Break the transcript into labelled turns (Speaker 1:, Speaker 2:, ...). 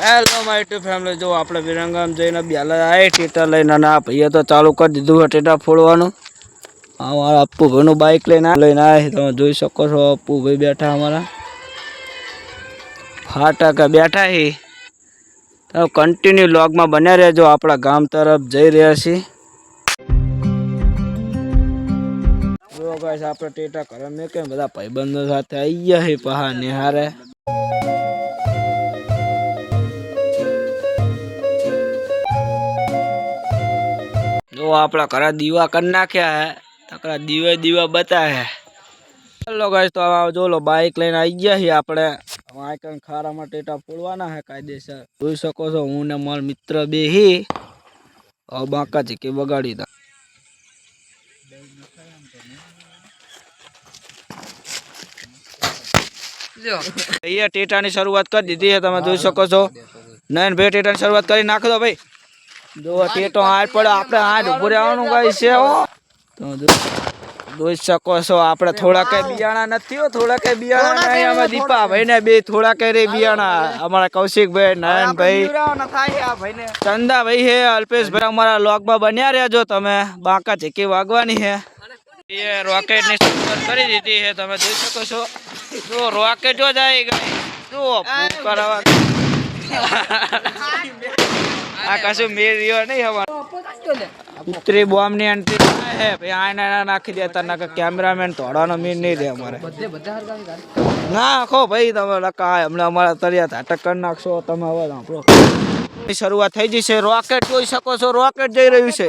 Speaker 1: Hello my YouTube family, જો આપણે વિરંગામ જઈને બેલા આવી ટેટા લઈને ના ભાઈએ તો ચાલુ કરી દીધું છે ટેટા ફોડવાનું. અમારા અપ્પુભાઈનું બાઇક લઈને આવે તમે જોઈ શકો છો. અપ્પુભાઈ બેઠા અમારા ફાટકે બેઠા હી. તમે કન્ટિન્યુ લોગમાં બન્યા રહેજો. આપણા ગામ તરફ જઈ રહ્યા છીએ. જો ગાઈસ આપણે ટેટા ઘરે મેં કેમ બધા ભાઈબંધો સાથે આવી ગયા છે પહા નિહારે. જો આપણા ઘરે દીવા કરી નાખ્યા હે. તકડા દીવા બતા હે. ચલો ગાઈસ તો જો લો બાઇક લઈને આવી ગયા છીએ આપણે. આઈકન ખારામાં ટેટા ફોડવાના હે કાયદેસર. જોઈ શકો છો હું ને મારો મિત્ર બે હી. બાકા ચીકી બગાડી દા. અહીંયા ટેટાની શરૂઆત કરી દીધી છે તમે જોઈ શકો છો. નયન ભાઈ ટેટાની શરૂઆત કરી નાખો દો ભાઈ. જો ટેટો હાથ પડે આપણે હાથ ઉભું રહેવાનું ગાઈસ છે. જોઈ શકો છો આપણે થોડા કઈ બિયાણા નથી હો. થોડા કઈ બિયાણા નહીં. અમે દીપા ભાઈ ને બે થોડા કઈ રે બિયાણા. અમારા કૌશિકભાઈ, નયનભાઈ, ચંદાભાઈ હે, અલ્પેશભાઈ અમારા લોગમાં બન્યા રહેજો તમે. બાંકા ચીકી વાગવાની હે. એ રોકેટ ની શરૂઆત કરી દીધી છે તમે જોઈ શકો છો. જો રોકેટ જો જાય ગઈ. જો કરવા આ કશું મેર રહ્યો નહીં હવા. ઉતરી બોમ્બ ની એન્ટ્રી હે ભાઈ. આના નાખી દેતા ના કેમેરામેન તોડવાનો મીર નહીં દે અમારે. નાખો ભાઈ તમે લકા હમણાં અમારા તળિયા ધાટક કરી નાખશો તમે. હવે આપણો શરૂઆત થઈ જશે. રોકેટ જોઈ શકો છો. રોકેટ જઈ રહ્યું છે.